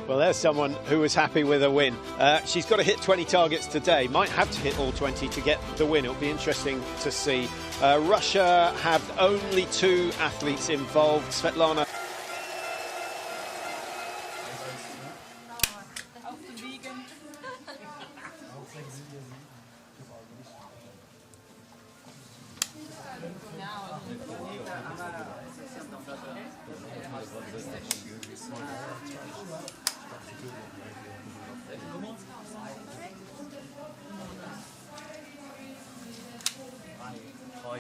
Well, there's someone who was happy with a win. She's got to hit 20 targets today. Might have to hit all 20 to get the win. It'll be interesting to see. Russia have only 2 athletes involved. Svetlana. Die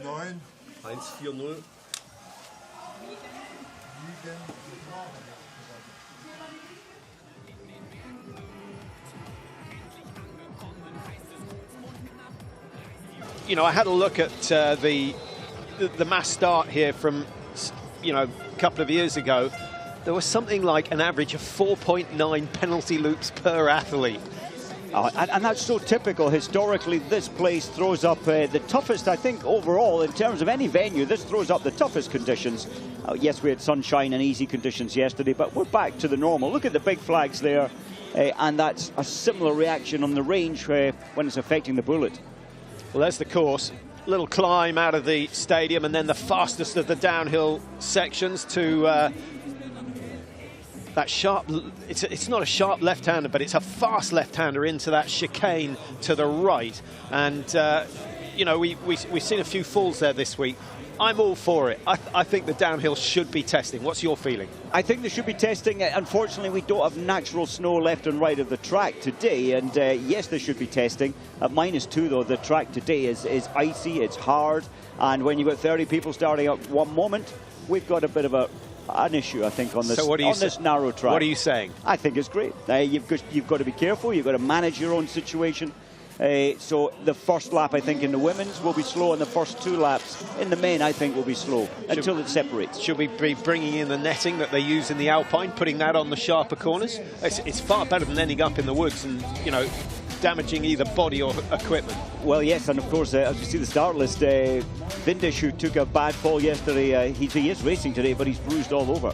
9. 1-4-0. You know, I had a look at the mass start here from, you know, a couple of years ago. There was something like an average of 4.9 penalty loops per athlete. And that's so typical. Historically, this place throws up the toughest, I think, overall, in terms of any venue. This throws up the toughest conditions. Yes, we had sunshine and easy conditions yesterday, but we're back to the normal. Look at the big flags there, and that's a similar reaction on the range when it's affecting the bullet. Well, there's the course. Little climb out of the stadium, and then the fastest of the downhill sections to that sharp, it's not a sharp left-hander, but it's a fast left-hander into that chicane to the right. And, you know, we've seen a few falls there this week. I'm all for it. I think the downhill should be testing. What's your feeling? I think they should be testing. Unfortunately, we don't have natural snow left and right of the track today. And yes, they should be testing. At -2, though, the track today is icy, it's hard. And when you've got 30 people starting at one moment, we've got a bit of an issue, I think, on this, this narrow track. What are you saying? I think it's great. You've got to be careful. You've got to manage your own situation. So the first lap, I think, in the women's will be slow, and the first 2 laps in the men, I think, will be slow until it separates. Should we be bringing in the netting that they use in the Alpine, putting that on the sharper corners? It's far better than ending up in the woods and, you know, damaging either body or equipment. Well, yes, and of course, as you see the start list, Vindish, who took a bad fall yesterday, he is racing today, but he's bruised all over.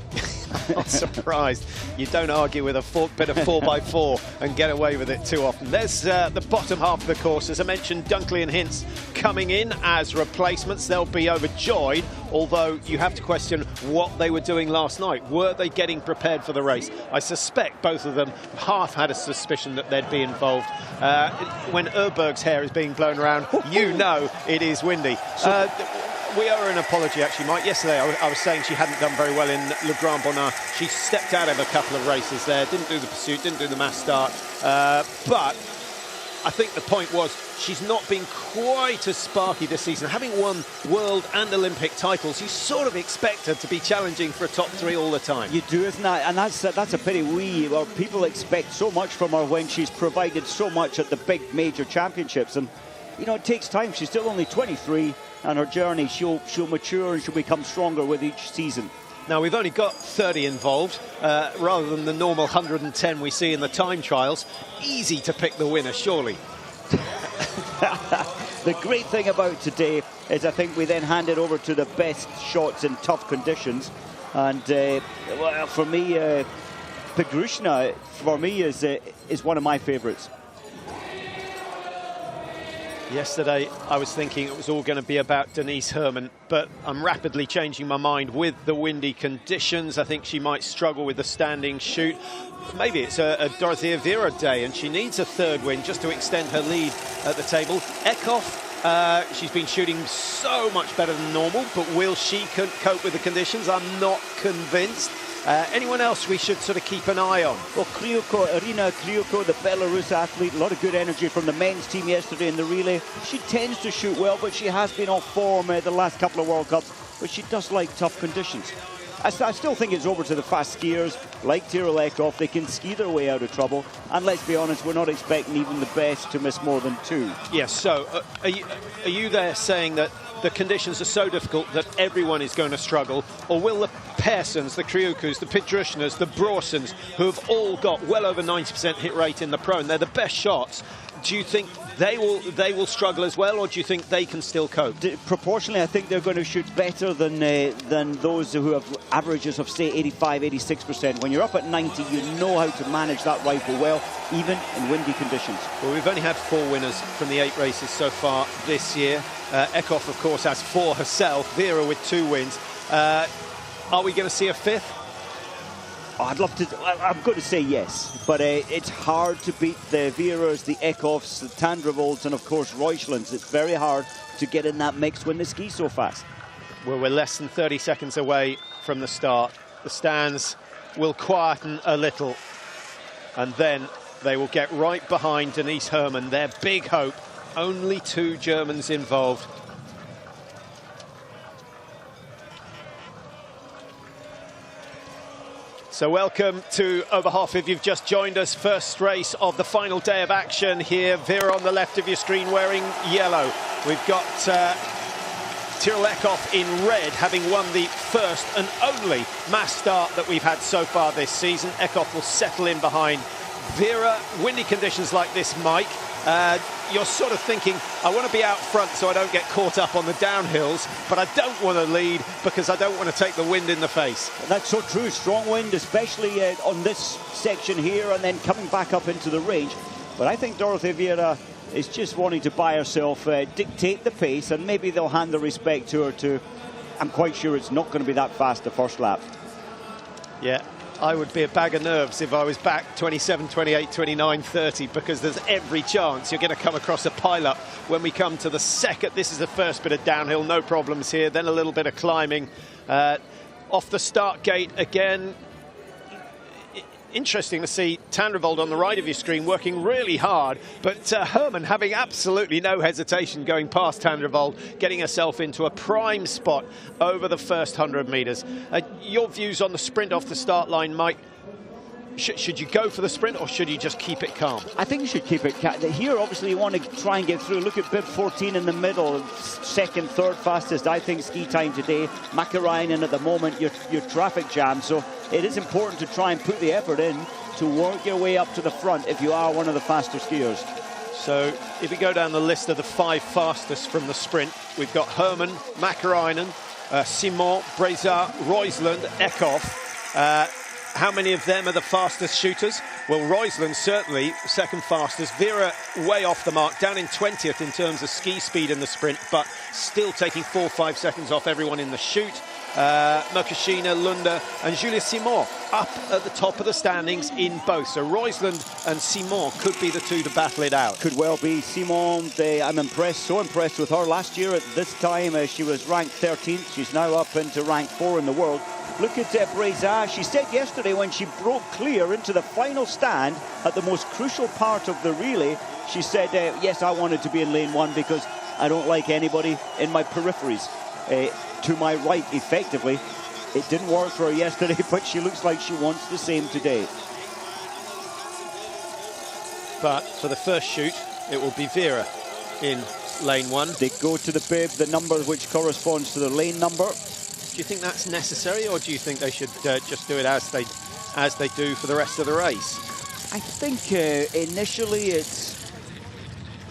Not surprised. You don't argue with a bit of 4x4 and get away with it too often. There's the bottom half of the course. As I mentioned, Dunkley and Hintz coming in as replacements. They'll be overjoyed, although you have to question what they were doing last night. Were they getting prepared for the race? I suspect both of them half had a suspicion that they'd be involved. When Erberg's hair is being blown around, you know it is windy. We owe her an apology, actually, Mike. Yesterday, I was saying she hadn't done very well in Le Grand Bonnard. She stepped out of a couple of races there, didn't do the pursuit, didn't do the mass start. But I think the point was she's not been quite as sparky this season. Having won world and Olympic titles, you sort of expect her to be challenging for a top 3 all the time. You do, isn't that? And that's a pity. People expect so much from her when she's provided so much at the big major championships. And, you know, it takes time. She's still only 23. And her journey, she'll mature and she'll become stronger with each season. Now, we've only got 30 involved, rather than the normal 110 we see in the time trials. Easy to pick the winner, surely. The great thing about today is I think we then hand it over to the best shots in tough conditions. And well, for me, Pegrushna, for me, is one of my favourites. Yesterday, I was thinking it was all going to be about Denise Herrmann, but I'm rapidly changing my mind with the windy conditions. I think she might struggle with the standing shoot. Maybe it's a Dorothea Vera day, and she needs a 3rd win just to extend her lead at the table. Eckhoff She's been shooting so much better than normal, but will she cope with the conditions? I'm not convinced. Anyone else we should sort of keep an eye on? Well, Irina Kryuko, the Belarus athlete, a lot of good energy from the men's team yesterday in the relay. She tends to shoot well, but she has been off form the last couple of World Cups, but she does like tough conditions. I still think it's over to the fast skiers like Tyrrell Eckhoff. They can ski their way out of trouble, and let's be honest, we're not expecting even the best to miss more than 2. Yes, so are you there saying that the conditions are so difficult that everyone is going to struggle, or will the Pearsons, the Kryukus, the Petrushnas, the Brawsons, who have all got well over 90% hit rate in the pro, and they're the best shots, do you think they will struggle as well, or do you think they can still cope? Proportionally, I think they're going to shoot better than those who have averages of, say, 85, 86%. When you're up at 90, you know how to manage that rifle well, even in windy conditions. Well, we've only had 4 winners from the 8 races so far this year. Eckhoff, of course, has 4 herself. Vera with 2 wins. Are we going to see a 5th? Oh, I'd love to. I'm going to say yes, but it's hard to beat the Veras, the Eckhoffs, the Tandrevolds, and of course Reuschlands. It's very hard to get in that mix when they ski so fast. Well, we're less than 30 seconds away from the start. The stands will quieten a little, and then they will get right behind Denise Herrmann, their big hope. Only 2 Germans involved. So welcome to Oberhof if you've just joined us. First race of the final day of action here. Vera on the left of your screen wearing yellow. We've got Tyrrell Eckhoff in red, having won the first and only mass start that we've had so far this season. Eckhoff will settle in behind Vera. Windy conditions like this, Mike. You're sort of thinking, I want to be out front so I don't get caught up on the downhills, but I don't want to lead because I don't want to take the wind in the face. That's so true. Strong wind, especially on this section here, and then coming back up into the range. But I think Dorothea Vera is just wanting to buy herself, dictate the pace, and maybe they'll hand the respect to her too. I'm quite sure it's not going to be that fast the first lap. Yeah. I would be a bag of nerves if I was back 27, 28, 29, 30, because there's every chance you're going to come across a pile-up when we come to the second. This is the first bit of downhill, no problems here. Then a little bit of climbing. Off the start gate again. Interesting to see Tandrevold on the right of your screen working really hard, but Herrmann having absolutely no hesitation going past Tandrevold, getting herself into a prime spot over the first 100 metres. Your views on the sprint off the start line, Mike? Should you go for the sprint, or should you just keep it calm? I think you should keep it calm. Here, obviously, you want to try and get through. Look at bib 14 in the middle, second, third fastest, I think, ski time today. Makarainen at the moment, your traffic jam. So it is important to try and put the effort in to work your way up to the front if you are one of the faster skiers. So if we go down the list of the 5 fastest from the sprint, we've got Herrmann, Makarainen, Simon, Brezard, Reuschland, Eckhoff. How many of them are the fastest shooters? Well, Reuschland certainly second fastest. Vera way off the mark, down in 20th in terms of ski speed in the sprint, but still taking 4 or 5 seconds off everyone in the shoot. Merkashina, Lunda and Julia Simon up at the top of the standings in both. So Reuschland and Simon could be the 2 to battle it out. Could well be. Simon, I'm impressed, so impressed with her. Last year at this time, she was ranked 13th. She's now up into rank 4 in the world. Look at Brezard. She said yesterday when she broke clear into the final stand at the most crucial part of the relay, she said, yes, I wanted to be in lane 1 because I don't like anybody in my peripheries. To my right, effectively. It didn't work for her yesterday, but she looks like she wants the same today. But for the first shoot, it will be Vera in lane 1. They go to the bib, the number which corresponds to the lane number. Do you think that's necessary, or do you think they should just do it as they do for the rest of the race? I think initially it's...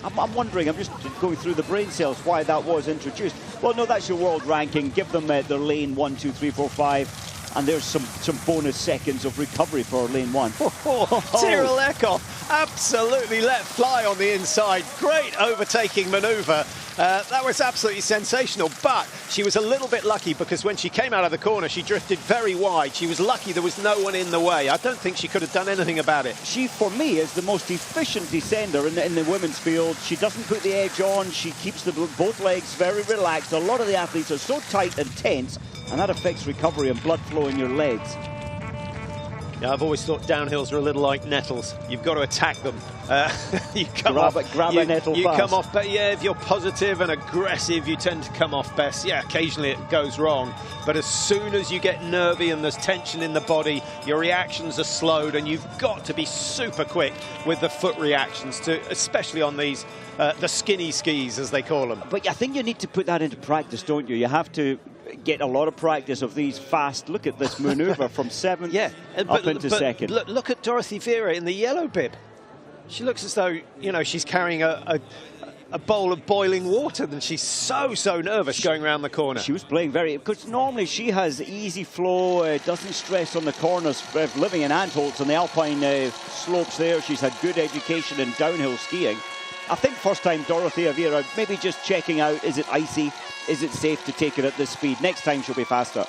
I'm wondering, I'm just going through the brain cells why that was introduced. Well, no, that's your world ranking. Give them their lane 1, 2, 3, 4, 5. And there's some bonus seconds of recovery for lane one. Tyrrell Eckhoff absolutely let fly on the inside. Great overtaking manoeuvre. That was absolutely sensational, but she was a little bit lucky because when she came out of the corner, she drifted very wide. She was lucky there was no one in the way. I don't think she could have done anything about it. She, for me, is the most efficient descender in the women's field. She doesn't put the edge on. She keeps both legs very relaxed. A lot of the athletes are so tight and tense, and that affects recovery and blood flow in your legs. Yeah, I've always thought downhills are a little like nettles. You've got to attack them. You come grab off, a nettle you fast. come off, but yeah, if you're positive and aggressive, you tend to come off best. Yeah, occasionally it goes wrong, but as soon as you get nervy and there's tension in the body, your reactions are slowed, and you've got to be super quick with the foot reactions, especially on these the skinny skis, as they call them. But I think you need to put that into practice, don't you? You have to get a lot of practice of these fast. Look at this manoeuvre from seventh up into second. Look at Dorothy Vera in the yellow bib. She looks as though, you know, she's carrying a bowl of boiling water, and she's so nervous going around the corner. She was playing because normally she has easy flow, doesn't stress on the corners, living in Antholz on the alpine slopes there. She's had good education in downhill skiing. I think first time Dorothea Vera, maybe just checking out, is it icy? Is it safe to take it at this speed? Next time she'll be faster.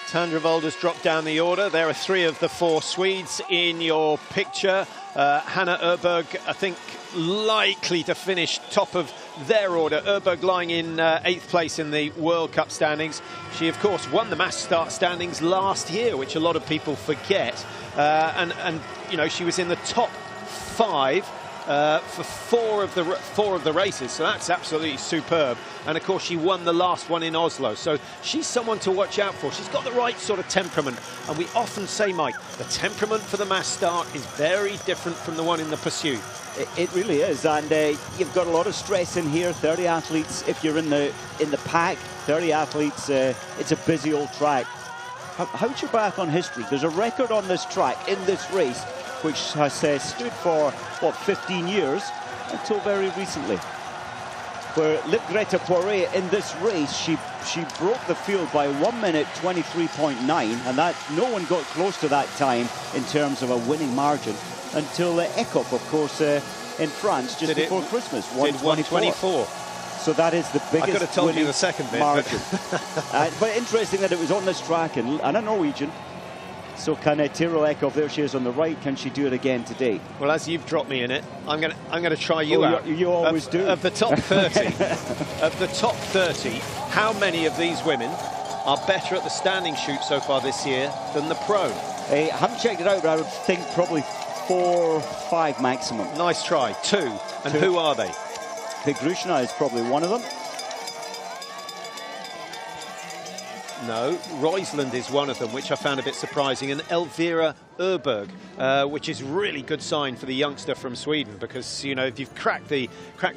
Tandra Volder's dropped down the order. There are 3 of the 4 Swedes in your picture. Hanna Öberg, I think, likely to finish top of their order. Öberg lying in 8th place in the World Cup standings. She, of course, won the mass start standings last year, which a lot of people forget. And you know, she was in the top 5 for 4 of the races, so that's absolutely superb. And of course she won the last one in Oslo, so she's someone to watch out for. She's got the right sort of temperament, and we often say, Mike, the temperament for the mass start is very different from the one in the pursuit. It really is, and you've got a lot of stress in here. 30 athletes if you're in the pack. 30 athletes. It's a busy old track. How's your biathlon history? There's a record on this track in this race which has stood for, what, 15 years until very recently, where Greta Poiré in this race, she broke the field by 1 minute 23.9, and that no one got close to that time in terms of a winning margin until Eckhoff, of course, in France just before Christmas, 1:24. So that is the biggest. I could have told you the second bit, margin. But interesting that it was on this track, and a Norwegian. So can Tyrrell Eckhoff, there she is on the right, can she do it again today? Well, as you've dropped me in it, I'm going to try you out. You always do. Of the top 30, of the top 30, how many of these women are better at the standing shoot so far this year than the prone? I haven't checked it out, but I would think probably 4 or 5 maximum. Nice try. 2. And 2. Who are they? Pigrushna is probably one of them. No, Roisland is one of them, which I found a bit surprising, and Elvira Öberg, which is really good sign for the youngster from Sweden, because, you know, if you've cracked the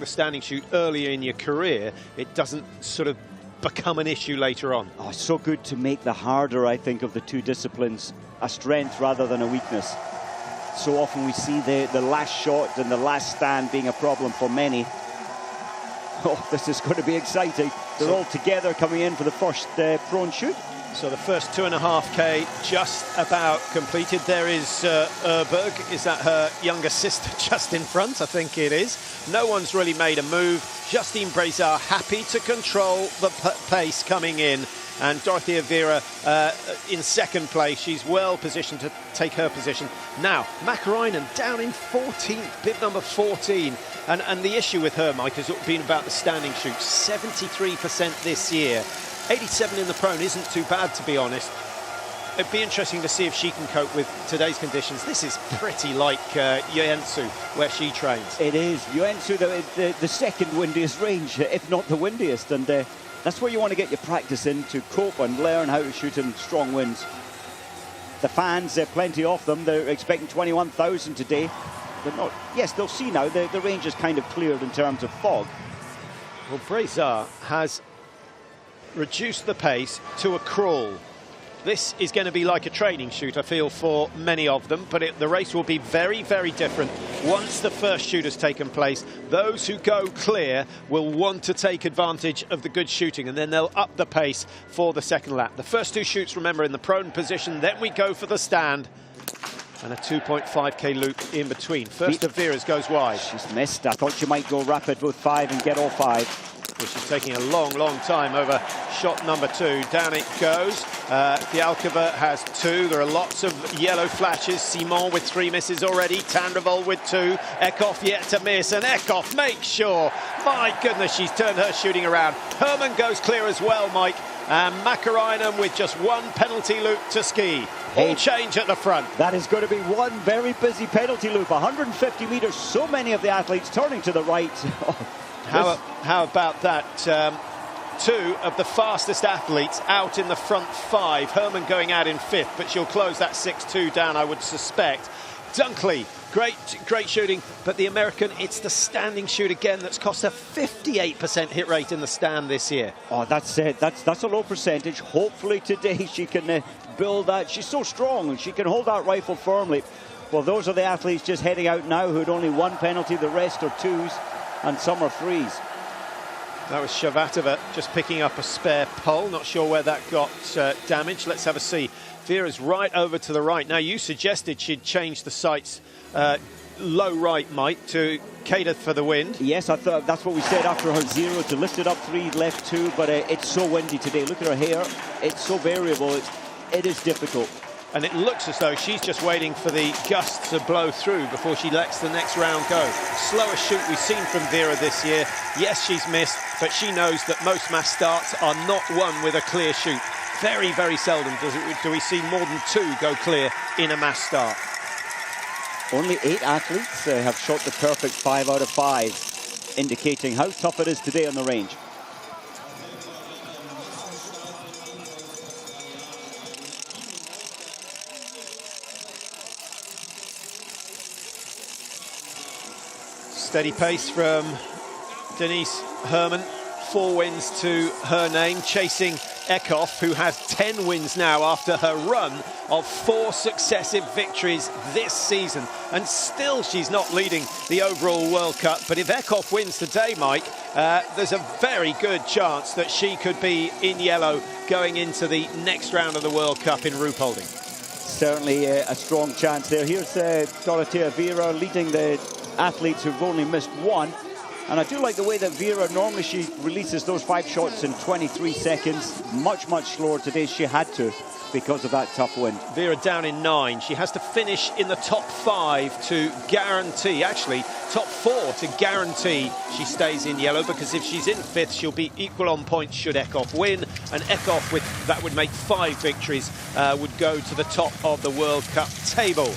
standing shoot earlier in your career, it doesn't sort of become an issue later on. Oh, it's so good to make the harder, I think, of the 2 disciplines a strength rather than a weakness. So often we see the last shot and the last stand being a problem for many. Oh, this is going to be exciting. They're all together coming in for the first prone shoot. So the first 2.5K just about completed. There is Öberg. Is that her younger sister just in front? I think it is. No one's really made a move. Justine Brézard happy to control the pace coming in. And Dorothea Vera in second place. She's well positioned to take her position. Now, Mäkäräinen down in 14th, bib number 14. And the issue with her, Mike, has been about the standing shoot. 73% this year. 87 in the prone isn't too bad, to be honest. It'd be interesting to see if she can cope with today's conditions. This is pretty like Joensuu, where she trains. It is. Joensuu, the second windiest range, if not the windiest. And that's where you want to get your practice in, to cope and learn how to shoot in strong winds. The fans, plenty of them. They're expecting 21,000 today. They're not. Yes, they'll see now. The range is kind of cleared in terms of fog. Well, Brézard has reduced the pace to a crawl. This is going to be like a training shoot, I feel, for many of them, but the race will be very, very different once the first shoot has taken place. Those who go clear will want to take advantage of the good shooting, and then they'll up the pace for the second lap. The first two shoots, remember, in the prone position, then we go for the stand, and a 2.5k loop in between. First of Vera's goes wide. She's missed. I thought she might go rapid with 5 and get all 5. Well, she's taking a long, long time over shot number 2. Down it goes. Fialkova has 2. There are lots of yellow flashes. Simon with 3 misses already. Tandrevold with 2. Eckhoff yet to miss. And Eckhoff makes sure. My goodness, she's turned her shooting around. Herman goes clear as well, Mike. And Makarainen with just 1 penalty loop to ski. All change at the front. That is going to be one very busy penalty loop. 150 metres. So many of the athletes turning to the right. How about that? 2 of the fastest athletes out in the front 5. Herman going out in 5th, but she'll close that 6-2 down, I would suspect. Dunkley, great shooting, but the American, it's the standing shoot again that's cost a 58% hit rate in the stand this year. Oh, that's a low percentage. Hopefully today she can build that. She's so strong and she can hold that rifle firmly. Well, those are the athletes just heading out now who had only 1 penalty. The rest are 2s. And some are 3s. That was Shavatová just picking up a spare pole. Not sure where that got damaged. Let's have a see. Vera's right over to the right. Now, you suggested she'd change the sights low right, Mike, to cater for the wind. Yes, I thought that's what we said after her 0, to lift it up 3, left 2, but it's so windy today. Look at her hair. It's so variable. It is difficult. And it looks as though she's just waiting for the gusts to blow through before she lets the next round go. Slowest shoot we've seen from Vera this year. Yes, she's missed, but she knows that most mass starts are not won with a clear shoot. Very, very seldom do we see more than 2 go clear in a mass start. Only 8 athletes have shot the perfect 5 out of 5, indicating how tough it is today on the range. Steady pace from Denise Herman. 4 wins to her name, chasing Eckhoff, who has 10 wins now after her run of 4 successive victories this season. And still she's not leading the overall World Cup. But if Eckhoff wins today, Mike, there's a very good chance that she could be in yellow going into the next round of the World Cup in Ruhpolding. Certainly a strong chance there. Here's Dorothea Vera leading the athletes who've only missed 1. And I do like the way that Vera, normally she releases those 5 shots in 23 seconds. Much slower today. She had to, because of that tough wind. Vera down in 9. She has to finish in the top 5 to guarantee, actually top 4 to guarantee she stays in yellow, because if she's in 5th, she'll be equal on points should Eckhoff win. And Eckhoff, with that would make 5 victories, would go to the top of the World Cup table.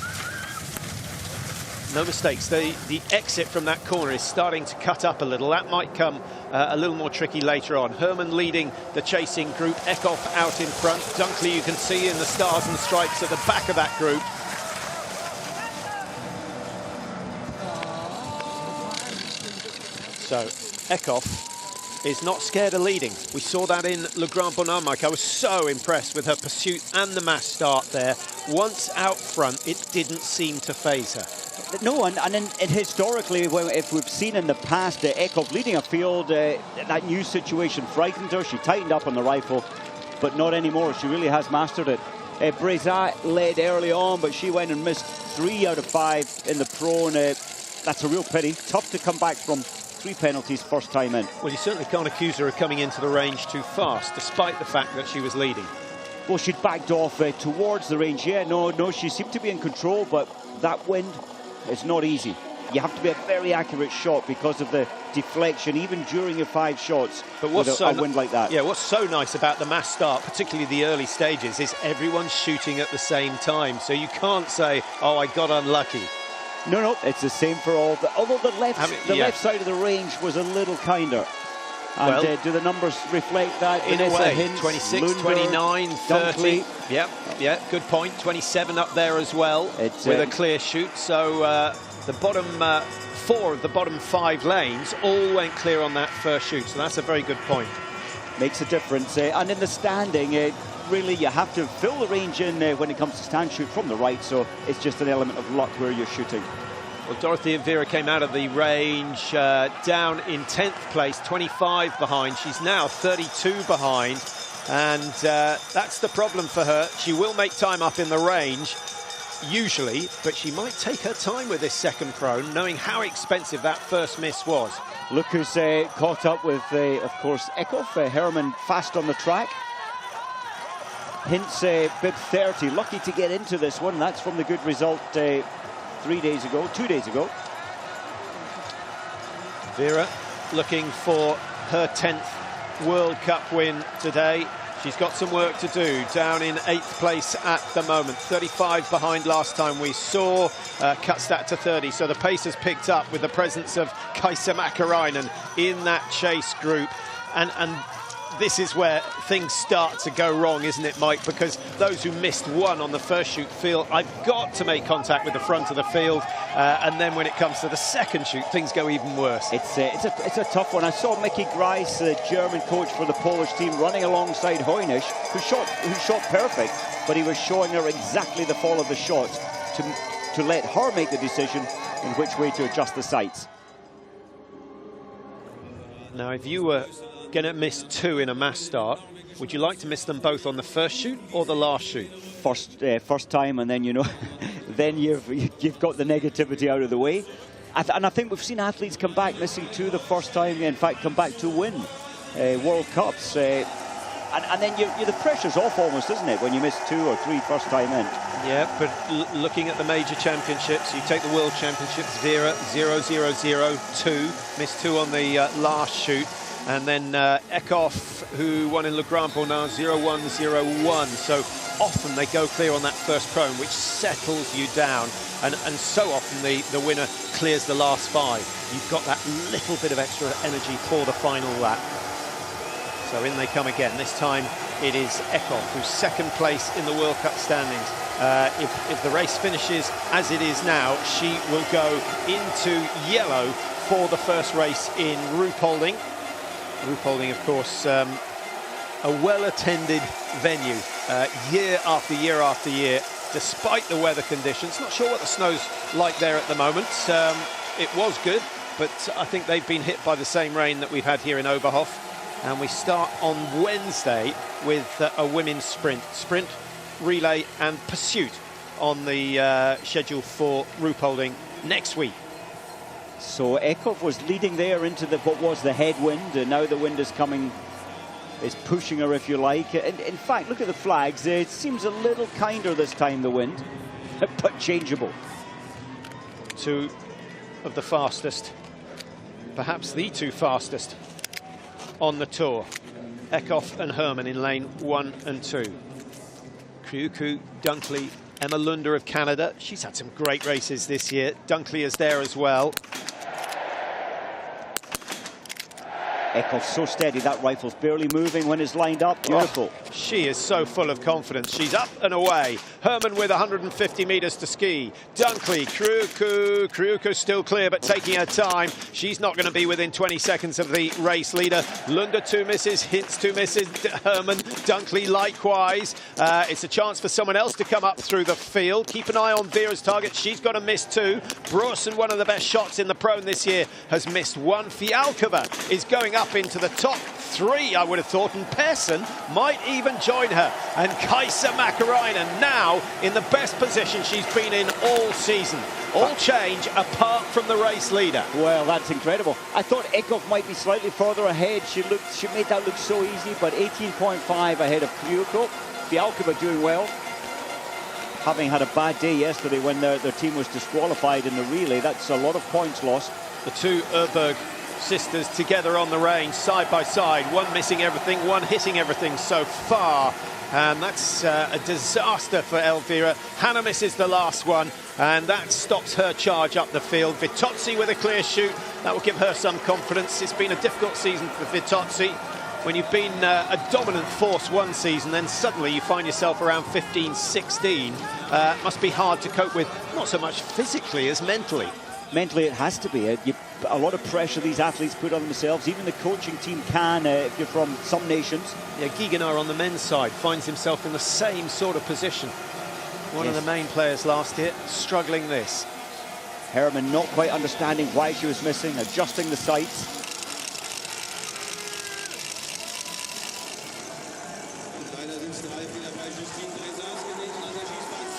No mistakes. The exit from that corner is starting to cut up a little. That might come a little more tricky later on. Herman leading the chasing group. Eckhoff out in front. Dunkley, you can see in the stars and stripes at the back of that group. So Eckhoff is not scared of leading. We saw that in Le Grand Bonnard, Mike. I was so impressed with her pursuit and the mass start there. Once out front, it didn't seem to faze her. No, and historically, if we've seen in the past Eckhoff leading a field, that new situation frightened her. She tightened up on the rifle, but not anymore. She really has mastered it. Brezat led early on, but she went and missed 3 out of 5 in the prone. That's a real pity. Tough to come back from 3 penalties first time in. Well, you certainly can't accuse her of coming into the range too fast, despite the fact that she was leading. Well, she'd backed off towards the range. Yeah, no, she seemed to be in control, but that wind, it's not easy. You have to be a very accurate shot because of the deflection, even during your 5 shots, but with a wind like that. Yeah, what's so nice about the mass start, particularly the early stages, is everyone's shooting at the same time. So you can't say, oh, I got unlucky. No, it's the same for all. Although the left side of the range was a little kinder. And well, do the numbers reflect that? In a way, Hinz, 26, Lundberg, 29, 30. Yeah, good point. 27 up there as well, with a clear shoot. So the bottom 4 of the bottom 5 lanes all went clear on that first shoot. So that's a very good point. Makes a difference. And in the standing, really you have to fill the range in when it comes to stand shoot from the right, so it's just an element of luck where you're shooting. Well, Dorothy Elvira came out of the range down in 10th place, 25 behind. She's now 32 behind, and that's the problem for her. She will make time up in the range, usually, but she might take her time with this second prone, knowing how expensive that first miss was. Look who's caught up with, of course, Eckhoff. Herman fast on the track. Hintz bib 30, lucky to get into this one. That's from the good result 2 days ago. Vera looking for her 10th World Cup win today. She's got some work to do, down in 8th place at the moment. 35 behind last time we saw, cuts that to 30. So the pace has picked up with the presence of Kaisa Mäkäräinen in that chase group. And this is where things start to go wrong, isn't it, Mike? Because those who missed one on the first shoot feel, I've got to make contact with the front of the field. And then when it comes to the second shoot, things go even worse. It's a tough one. I saw Mickey Grice, the German coach for the Polish team, running alongside Heunisch, who shot perfect, but he was showing her exactly the fall of the shot to let her make the decision in which way to adjust the sights. Now, if you were going to miss two in a mass start, would you like to miss them both on the first shoot or the last shoot? First time, and then then you've got the negativity out of the way. And I think we've seen athletes come back missing two the first time, in fact come back to win World Cups, and then the pressure's off almost, isn't it, when you miss 2 or 3 first time in? Yeah, but looking at the major championships, you take the World Championships, Vera 0-0-0-2, missed 2 on the last shoot. And then Eckhoff, who won in Le Grand Bornand, 0-1-0-1. So often they go clear on that first prone, which settles you down. And so often the winner clears the last 5. You've got that little bit of extra energy for the final lap. So in they come again. This time it is Eckhoff, who's second place in the World Cup standings. If the race finishes as it is now, she will go into yellow for the first race in Ruhpolding. Ruhpolding, of course, a well-attended venue, year after year after year, despite the weather conditions. Not sure what the snow's like there at the moment. It was good, but I think they've been hit by the same rain that we've had here in Oberhof. And we start on Wednesday with a women's sprint, relay and pursuit on the schedule for Ruhpolding next week. So Eckhoff was leading there into what was the headwind, and now the wind is coming, is pushing her, if you like. And in fact, look at the flags. It seems a little kinder this time, the wind, but changeable. 2 of the fastest, perhaps the 2 fastest on the tour. Eckhoff and Herman in lane 1 and 2. Kryuku, Dunkley, Emma Lunder of Canada. She's had some great races this year. Dunkley is there as well. Eckhoff so steady, that rifle's barely moving when it's lined up. Beautiful. Oh, she is so full of confidence. She's up and away. Herman with 150 meters to ski. Dunkley, Kryuku still clear but taking her time. She's not going to be within 20 seconds of the race leader. Lunder 2 misses, Hintz 2 misses, Herman, Dunkley likewise. It's a chance for someone else to come up through the field. Keep an eye on Vera's target. She's got to miss 2. Bråsen, one of the best shots in the prone this year, has missed 1. Fialkova is going up into the top 3, I would have thought, and Persson might even join her. And Kaisa Mäkäräinen now in the best position she's been in all season. All change apart from the race leader. Well, that's incredible. I thought Eckhoff might be slightly further ahead. She made that look so easy, but 18.5 ahead of Kryuku. Fialkova doing well, having had a bad day yesterday when their team was disqualified in the relay. That's a lot of points lost. The 2 Öberg sisters together on the range, side by side, one missing everything, one hitting everything so far, and that's a disaster for Elvira. Hannah misses the last one, and that stops her charge up the field. Vitozzi with a clear shoot, that will give her some confidence. It's been a difficult season for Vitozzi. When you've been a dominant force one season, then suddenly you find yourself around 15, 16. Must be hard to cope with, not so much physically as mentally. Mentally, it has to be. a lot of pressure these athletes put on themselves. Even the coaching team can, if you're from some nations. Yeah, Giganar on the men's side finds himself in the same sort of position. One of the main players last year struggling this. Herman not quite understanding why she was missing, adjusting the sights.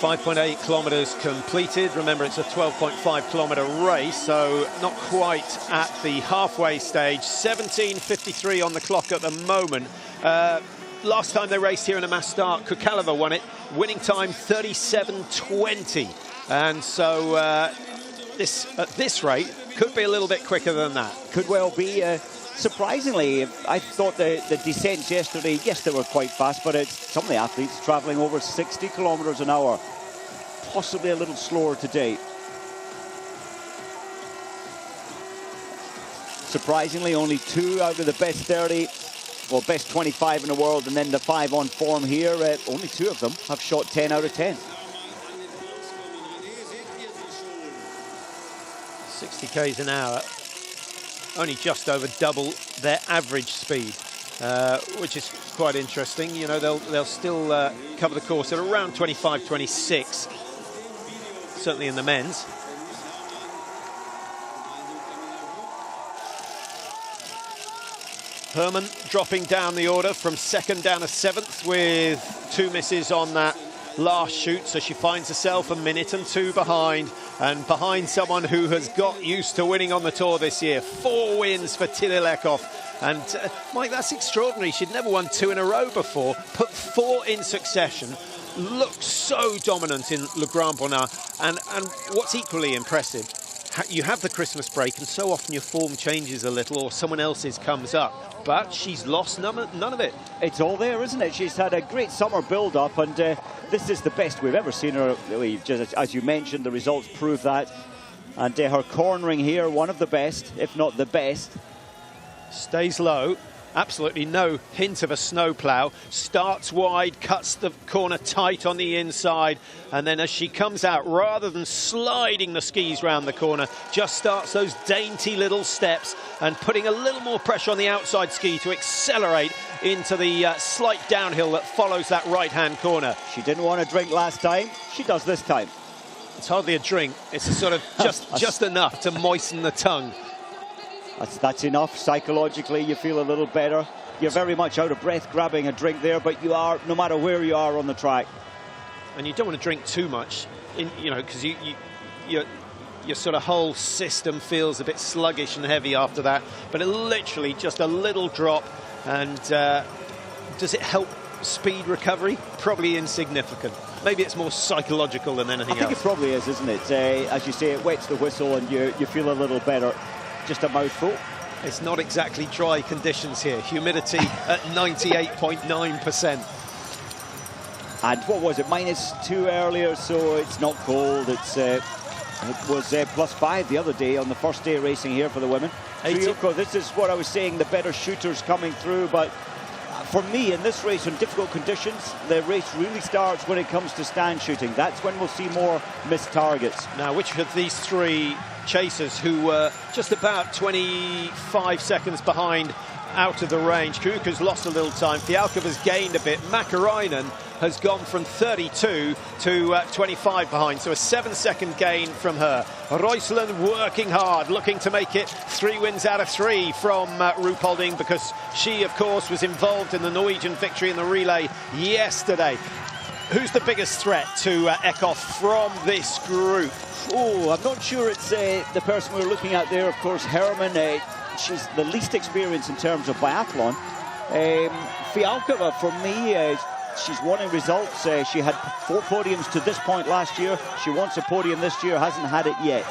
5.8 kilometres completed. Remember, it's a 12.5 kilometre race, so not quite at the halfway stage. 17:53 on the clock at the moment. Last time they raced here in a mass start, Kukalova won it. Winning time 37:20, and so at this rate could be a little bit quicker than that. Could well be. Surprisingly, I thought the descents yesterday, yes, they were quite fast, but it's some of the athletes travelling over 60 kilometres an hour. Possibly a little slower today. Surprisingly, only 2 out of the best 30, well, best 25 in the world, and then the 5 on form here. Only 2 of them have shot 10 out of 10. 60 k's an hour. Only just over double their average speed, which is quite interesting. You know, they'll still cover the course at around 25, 26, certainly in the men's. Herman dropping down the order from 2nd down to 7th with 2 misses on that last shoot, so she finds herself a minute and 2 behind, and behind someone who has got used to winning on the tour this year. 4 wins for Tilly Lekhoff, and Mike, that's extraordinary. She'd never won 2 in a row before, put 4 in succession, looked so dominant in Le Grand Bonnat, and what's equally impressive, you have the Christmas break, and so often your form changes a little, or someone else's comes up, but she's lost none of it. It's all there, isn't it? She's had a great summer build-up, and this is the best we've ever seen her. Just, as you mentioned, the results prove that. And her cornering here, one of the best, if not the best. Stays low. Absolutely no hint of a snowplow. Starts wide, cuts the corner tight on the inside, and then as she comes out, rather than sliding the skis round the corner, just starts those dainty little steps and putting a little more pressure on the outside ski to accelerate into the slight downhill that follows that right-hand corner. She didn't want a drink last time. She does this time. It's hardly a drink. It's a sort of just enough to moisten the tongue. That's enough. Psychologically, you feel a little better. You're very much out of breath grabbing a drink there, but you are, no matter where you are on the track. And you don't want to drink too much, you know, because your sort of whole system feels a bit sluggish and heavy after that. But it literally just a little drop. And does it help speed recovery? Probably insignificant. Maybe it's more psychological than anything else. I think it probably is, isn't it? As you say, it wets the whistle and you feel a little better. Just a mouthful. It's not exactly dry conditions here. Humidity at 98.9%. And what was it? -2 earlier, so it's not cold. It was +5 the other day on the first day of racing here for the women. Ryuko, this is what I was saying, the better shooters coming through, but for me in this race in difficult conditions, the race really starts when it comes to stand shooting. That's when we'll see more missed targets. Now, which of these 3 chasers who were just about 25 seconds behind out of the range? Kuka's lost a little time. Fialkova's gained a bit. Makarainen has gone from 32 to 25 behind, so a 7-second gain from her. Roysland working hard, looking to make it 3 wins out of 3 from Ruhpolding, because she, of course, was involved in the Norwegian victory in the relay yesterday. Who's the biggest threat to Ekhoff from this group? Oh, I'm not sure it's the person we're looking at there. Of course, Herman, she's the least experienced in terms of biathlon. Fialkova, for me, she's wanting results. She had 4 podiums to this point last year. She wants a podium this year, hasn't had it yet.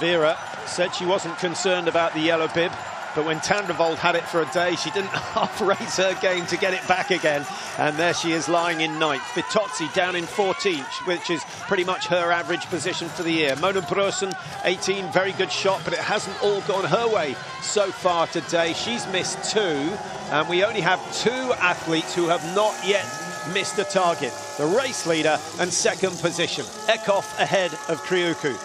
Vera said she wasn't concerned about the yellow bib, but when Tandrevold had it for a day, she didn't half-raise her game to get it back again. And there she is lying in 9th. Vitozzi down in 14th, which is pretty much her average position for the year. Mona Brøsen, 18, very good shot, but it hasn't all gone her way so far today. She's missed 2, and we only have 2 athletes who have not yet missed a target. The race leader and 2nd position. Ekhoff ahead of Kriuku.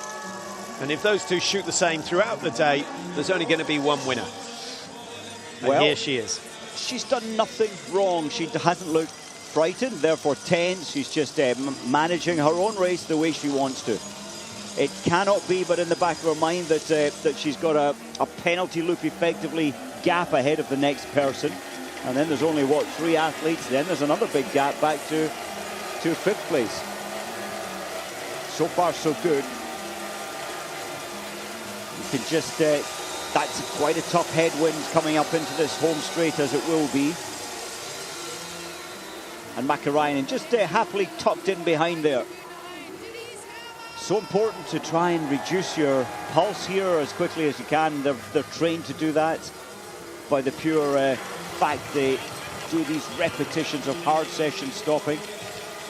And if those two shoot the same throughout the day, there's only going to be one winner. And well, here she is. She's done nothing wrong. She hasn't looked frightened, therefore tense. She's just managing her own race the way she wants to. It cannot be but in the back of her mind that that she's got a penalty loop effectively gap ahead of the next person. And then there's only, what, 3 athletes. Then there's another big gap back to 5th place. So far, so good. You can just, that's quite a tough headwind coming up into this home straight, as it will be. And Mäkäräinen just happily tucked in behind there. So important to try and reduce your pulse here as quickly as you can. They're trained to do that by the pure fact they do these repetitions of hard session stopping.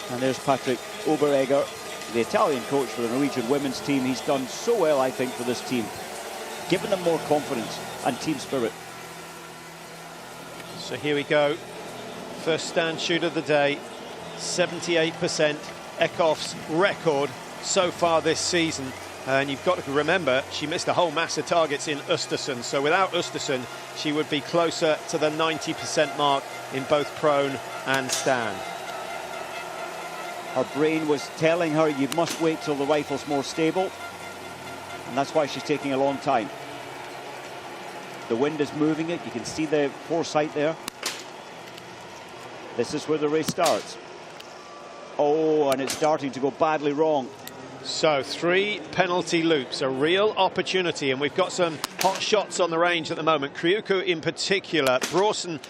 And there's Patrick Oberhof, the Italian coach for the Norwegian women's team. He's done so well, I think, for this team, giving them more confidence and team spirit. So here we go. First stand shoot of the day, 78%. Eckhoff's record so far this season. And you've got to remember, she missed a whole mass of targets in Östersund. So without Östersund, she would be closer to the 90% mark in both prone and stand. Her brain was telling her you must wait till the rifle's more stable. And that's why she's taking a long time. The wind is moving it. You can see the foresight there. This is where the race starts. Oh, and it's starting to go badly wrong. So 3 penalty loops, a real opportunity, and we've got some hot shots on the range at the moment. Kriukko in particular. Bråsen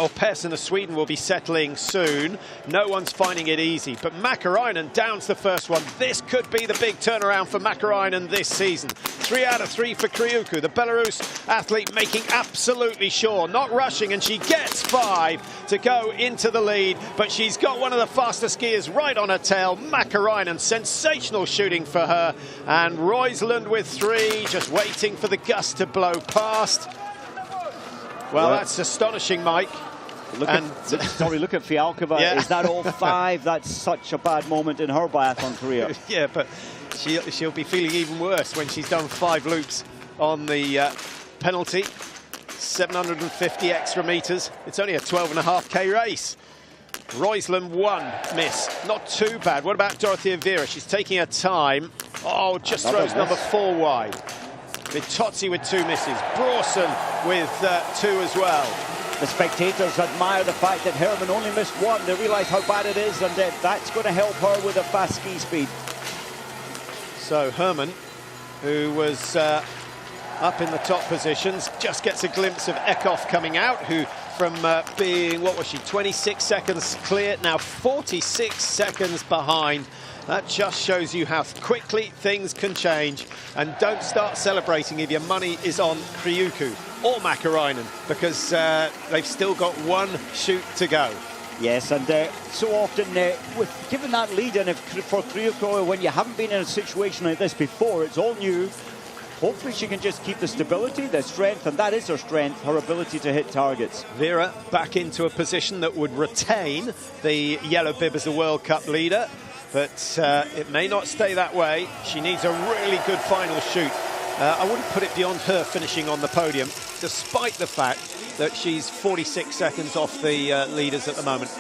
or Persson of Sweden will be settling soon. No one's finding it easy, but Mäkäräinen downs the first one. This could be the big turnaround for Mäkäräinen this season. 3 out of 3 for Kriukko, the Belarus athlete, making absolutely sure, not rushing, and she gets 5 to go into the lead, but she's got one of the faster skiers right on her tail. Mäkäräinen, sensational shooting for her, and Roysland with 3, just waiting for the gust to blow past. Well, that's astonishing, Mike. Look at Fialkova. Yeah. Is that all 5? That's such a bad moment in her biathlon career. Yeah, but she'll be feeling even worse when she's done 5 loops on the penalty. 750 extra meters. It's only a 12.5k race. Roysland 1 miss, not too bad. What about Dorothea Vera? She's taking her time. Oh, just throws number 4 wide. Vitozzi with 2 misses. Bråsen with 2 as well. The spectators admire the fact that Herman only missed 1. They realise how bad it is, and that's going to help her with a fast ski speed. So Herman, who was up in the top positions, just gets a glimpse of Eckhoff coming out, who from being, what was she, 26 seconds clear, now 46 seconds behind. That just shows you how quickly things can change. And don't start celebrating if your money is on Kriukko or Mäkäräinen, because they've still got 1 shoot to go. Yes, and so often with given that lead, and for Kriukko, when you haven't been in a situation like this before, it's all new. Hopefully she can just keep the stability, the strength, and that is her strength, her ability to hit targets. Vera back into a position that would retain the yellow bib as the World Cup leader, but it may not stay that way. She needs a really good final shoot. I wouldn't put it beyond her finishing on the podium, despite the fact that she's 46 seconds off the leaders at the moment.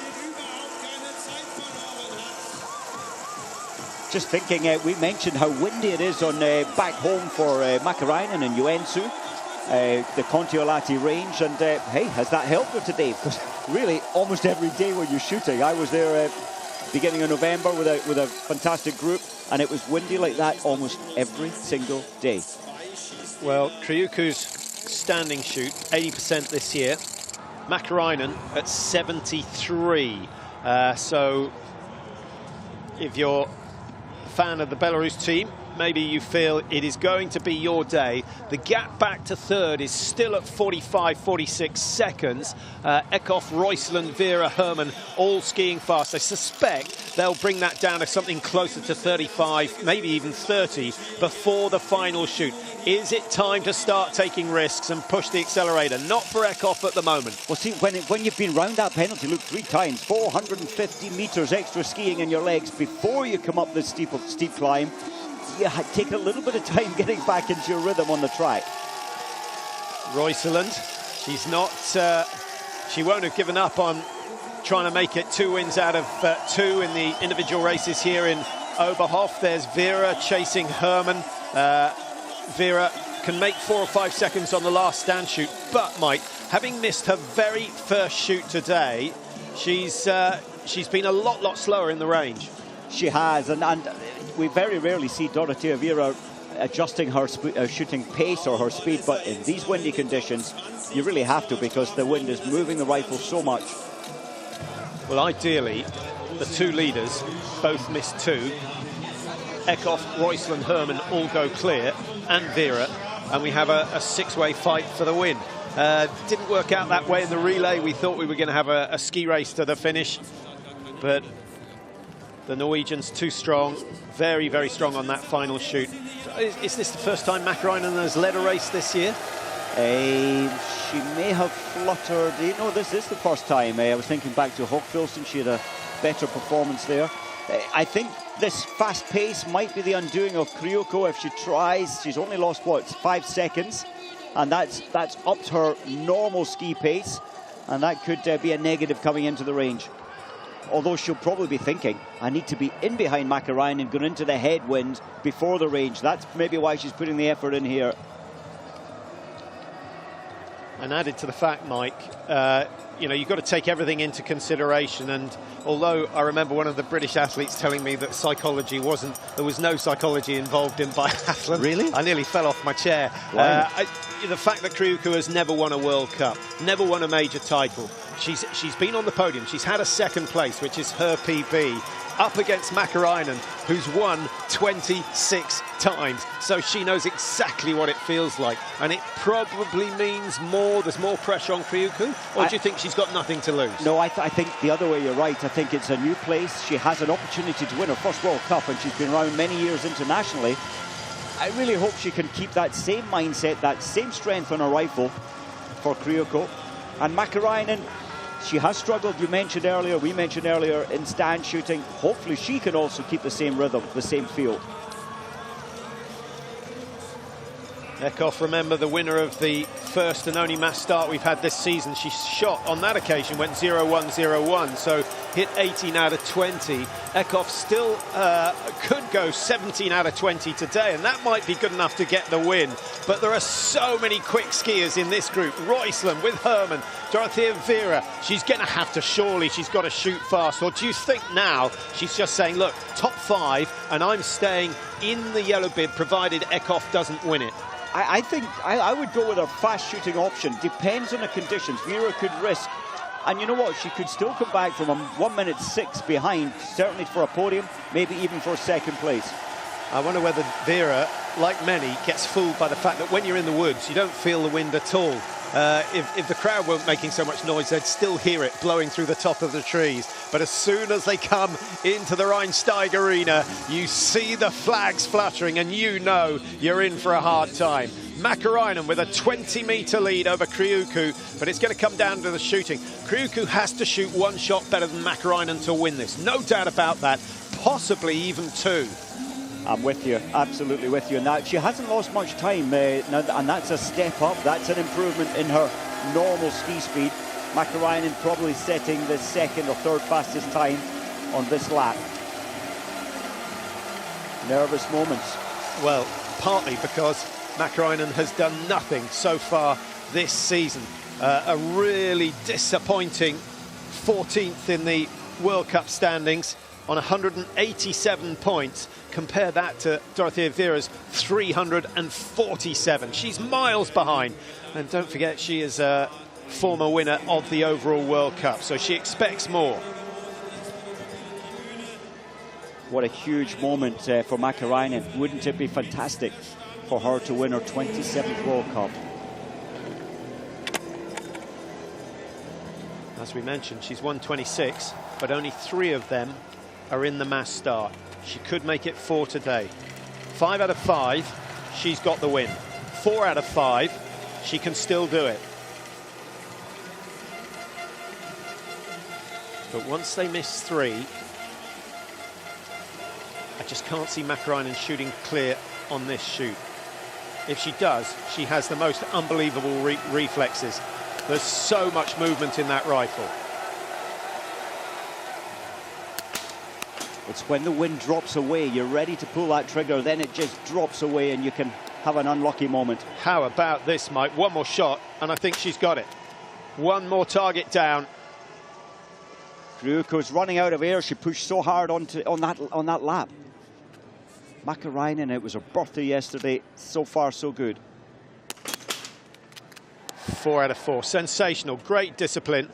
Just thinking, we mentioned how windy it is on back home for Mäkäräinen and Joensuu, the Kontiolahti range, and hey, has that helped her today? Because really, almost every day when you're shooting, I was there beginning of November with a fantastic group, and it was windy like that almost every single day. Well, Kriukko's standing shoot, 80% this year. Mäkäräinen at 73. So if you're fan of the Belarus team, maybe you feel it is going to be your day. The gap back to 3rd is still at 45-46 seconds. Eckhoff, Roysland, Vera, Herman all skiing fast. I suspect they'll bring that down to something closer to 35, maybe even 30 before the final shoot. Is it time to start taking risks and push the accelerator? Not for Eckhoff at the moment. Well, see, when you've been round that penalty loop 3 times, 450 meters extra skiing in your legs before you come up this steep climb, yeah, take a little bit of time getting back into your rhythm on the track. Royceland, she's not, she won't have given up on trying to make it 2 wins out of 2 in the individual races here in Oberhof. There's Vera chasing Herman. Vera can make 4 or 5 seconds on the last stand shoot, but Mike, having missed her very first shoot today, she's been a lot slower in the range. She has, and we very rarely see Dorothea Vera adjusting her shooting pace or her speed, but in these windy conditions, you really have to, because the wind is moving the rifle so much. Well, ideally, the 2 leaders both miss 2. Eckhoff, Royceland, Herman all go clear, and Vera, and we have a 6-way fight for the win. Didn't work out that way in the relay. We thought we were going to have a ski race to the finish, but the Norwegians too strong, very strong on that final shoot. Is this the first time Mäkäräinen has led a race this year? She may have fluttered. No, this is the first time. I was thinking back to Hochfilzen. She had a better performance there. I think this fast pace might be the undoing of Kryuko if she tries. She's only lost, what, 5 seconds? And that's upped her normal ski pace. And that could be a negative coming into the range. Although she'll probably be thinking, I need to be in behind Mäkäräinen and go into the headwind before the range. That's maybe why she's putting the effort in here. And added to the fact, Mike, you know, you've got to take everything into consideration. And although I remember one of the British athletes telling me that there was no psychology involved in biathlon. Really? I nearly fell off my chair. The fact that Kryuko has never won a World Cup, never won a major title. She's been on the podium. She's had a 2nd place, which is her PB, up against Mäkäräinen, who's won 26 times. So she knows exactly what it feels like. And it probably means more. There's more pressure on Kryuko. Or do you think she's got nothing to lose? No, I think the other way, you're right. I think it's a new place. She has an opportunity to win her first World Cup, and she's been around many years internationally. I really hope she can keep that same mindset, that same strength on her rifle for Kryuko. And Mäkäräinen, she has struggled, we mentioned earlier, in stand shooting. Hopefully she can also keep the same rhythm, the same feel. Eckhoff, remember, the winner of the first and only mass start we've had this season. She shot on that occasion, went 0-1-0-1, so hit 18 out of 20. Eckhoff still could go 17 out of 20 today, and that might be good enough to get the win. But there are so many quick skiers in this group. Royceland with Herman, Dorothea Vera. She's going to have to, surely she's got to shoot fast. Or do you think now she's just saying, look, top 5, and I'm staying in the yellow bib provided Eckhoff doesn't win it? I think I would go with a fast shooting option. Depends on the conditions. Vera could risk, and you know what, she could still come back from a 1:06 behind, certainly for a podium, maybe even for 2nd place. I wonder whether Vera, like many, gets fooled by the fact that when you're in the woods, you don't feel the wind at all. If the crowd weren't making so much noise, they'd still hear it blowing through the top of the trees. But as soon as they come into the Rheinsteig Arena, you see the flags fluttering and you know you're in for a hard time. Mäkäräinen with a 20-metre lead over Kryuko, but it's going to come down to the shooting. Kryuko has to shoot 1 shot better than Mäkäräinen to win this. No doubt about that. Possibly even 2. I'm with you, absolutely with you. And that she hasn't lost much time, and that's a step up. That's an improvement in her normal ski speed. Mäkäräinen probably setting the 2nd or 3rd fastest time on this lap. Nervous moments. Well, partly because Mäkäräinen has done nothing so far this season. A really disappointing 14th in the World Cup standings on 187 points. Compare that to Dorothea Vera's 347. She's miles behind. And don't forget, she is a former winner of the overall World Cup, so she expects more. What a huge moment for Mäkäräinen. Wouldn't it be fantastic for her to win her 27th World Cup? As we mentioned, she's won 26, but only 3 of them are in the mass start. She could make it 4 today. 5 out of 5, she's got the win. 4 out of 5, she can still do it. But once they miss 3, I just can't see Mäkäräinen shooting clear on this shoot. If she does, she has the most unbelievable reflexes. There's so much movement in that rifle. It's when the wind drops away, you're ready to pull that trigger, then it just drops away and you can have an unlucky moment. How about this, Mike? One more shot, and I think she's got it. One more target down. Kryukko's running out of air. She pushed so hard on that lap. Mäkäräinen, it was her birthday yesterday. So far, so good. 4 out of 4. Sensational. Great discipline.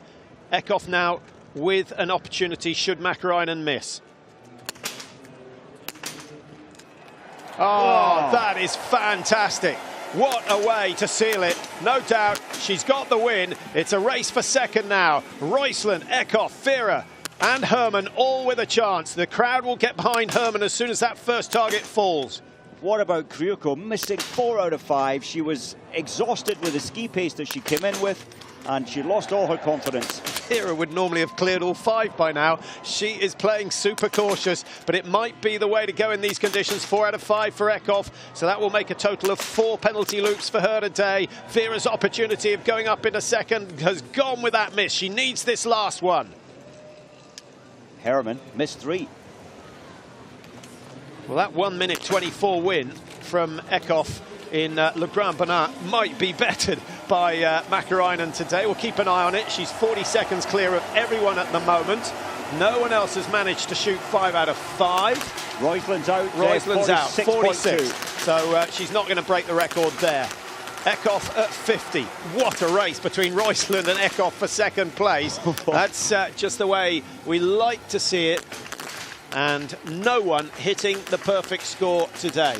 Eckhoff now with an opportunity should Mäkäräinen miss. Oh, that is fantastic. What a way to seal it. No doubt she's got the win. It's a race for second now. Roysland, Eckhoff, Vera and Hermann all with a chance. The crowd will get behind Hermann as soon as that first target falls. What about Kryukko? Missing 4 out of 5. She was exhausted with the ski pace that she came in with, and she lost all her confidence. Vera would normally have cleared all 5 by now. She is playing super cautious, but it might be the way to go in these conditions. 4 out of 5 for Eckhoff, so that will make a total of 4 penalty loops for her today. Vera's opportunity of going up in a second has gone with that miss. She needs this last one. Hermann missed 3. Well, that 1 minute 24 win from Eckhoff in Le Grand Bonnat might be bettered by Mäkäräinen today. We'll keep an eye on it. She's 40 seconds clear of everyone at the moment. No one else has managed to shoot 5 out of 5. Roysland's out. Roysland's out, 46. 46. So she's not going to break the record there. Eckhoff at 50. What a race between Roysland and Eckhoff for second place. That's just the way we like to see it. And no one hitting the perfect score today.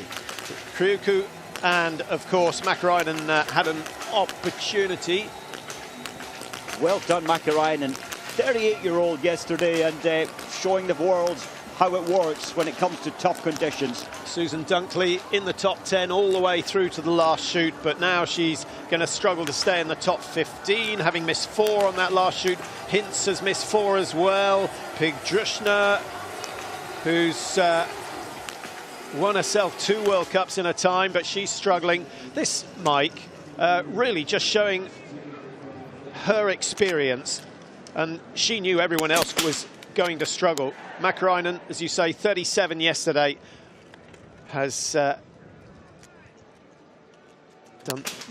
Kryukko and, of course, Mäkäräinen had an opportunity. Well done, Mäkäräinen. 38-year-old yesterday and showing the world how it works when it comes to tough conditions. Susan Dunkley in the top 10 all the way through to the last shoot, but now she's going to struggle to stay in the top 15, having missed 4 on that last shoot. Hintz has missed 4 as well. Pigdrushna, who's won herself 2 World Cups in her time, but she's struggling. This, Mike, really just showing her experience, and she knew everyone else was going to struggle. Mäkäräinen, as you say, 37 yesterday, has done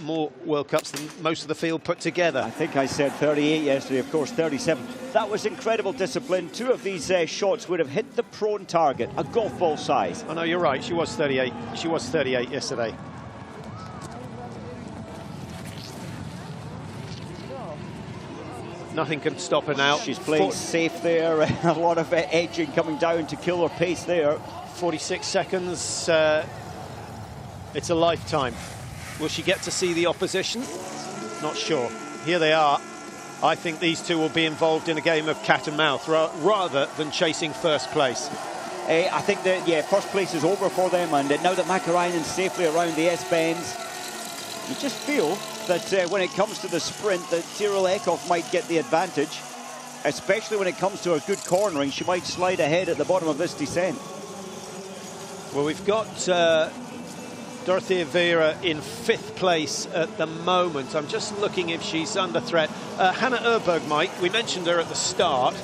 more World Cups than most of the field put together. I think I said 38 yesterday, of course 37. That was incredible discipline. 2 of these shots would have hit the prone target, a golf ball size. Oh no, you're right, she was 38. She was 38 yesterday. Nothing can stop her now. She's playing safe there. A lot of edging coming down to kill her pace there. 46 seconds. It's a lifetime. Will she get to see the opposition? Not sure. Here they are. I think these two will be involved in a game of cat and mouse rather than chasing first place. I think that, yeah, first place is over for them, and now that Mäkäräinen's safely around the S-bends, you just feel that when it comes to the sprint, that Cyril Eckhoff might get the advantage, especially when it comes to a good cornering. She might slide ahead at the bottom of this descent. Well, we've got Dorothea Vera in 5th place at the moment. I'm just looking if she's under threat. Hannah Öberg, Mike, we mentioned her at the start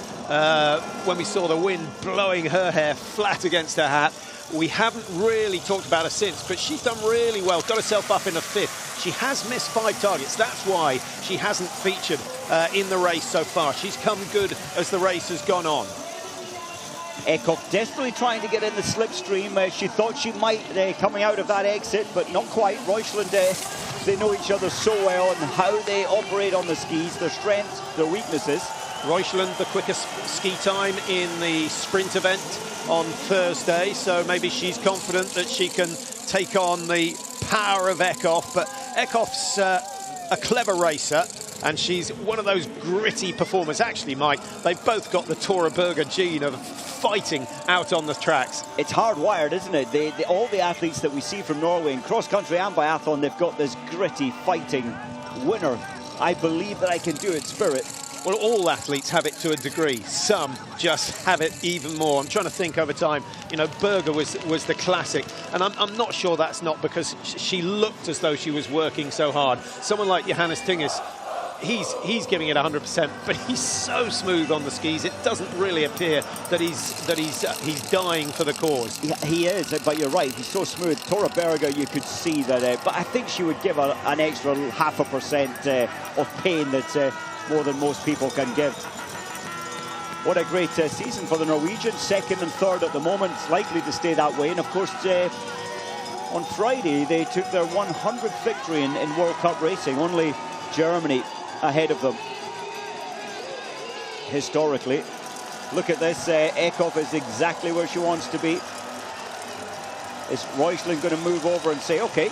when we saw the wind blowing her hair flat against her hat. We haven't really talked about her since, but she's done really well, got herself up in the 5th. She has missed 5 targets. That's why she hasn't featured in the race so far. She's come good as the race has gone on. Eckhoff desperately trying to get in the slipstream. She thought she might coming out of that exit, but not quite. Roysland, they know each other so well and how they operate on the skis, their strengths, their weaknesses. Roysland, the quickest ski time in the sprint event on Thursday, so maybe she's confident that she can take on the power of Eckhoff. But Eckhoff's a clever racer, and she's one of those gritty performers. Actually, Mike, they've both got the Tora Berger gene of fighting out on the tracks. It's hardwired, isn't it? All the athletes that we see from Norway in cross-country and biathlon, they've got this gritty, fighting, winner, I believe that I can do it spirit. Well, all athletes have it to a degree. Some just have it even more. I'm trying to think over time. You know, Berger was the classic, and I'm not sure that's not because she looked as though she was working so hard. Someone like Johannes Tingis, he's giving it 100%, but he's so smooth on the skis. It doesn't really appear that he's dying for the cause. Yeah, he is, but you're right. He's so smooth. Tora Berger, you could see that, but I think she would give an extra 0.5% of pain that more than most people can give. What a great season for the Norwegians, second and third at the moment, likely to stay that way. And of course, on Friday they took their 100th victory in World Cup racing, only Germany ahead of them. Historically, look at this, Eckhoff is exactly where she wants to be. Is Reuschling going to move over and say, okay,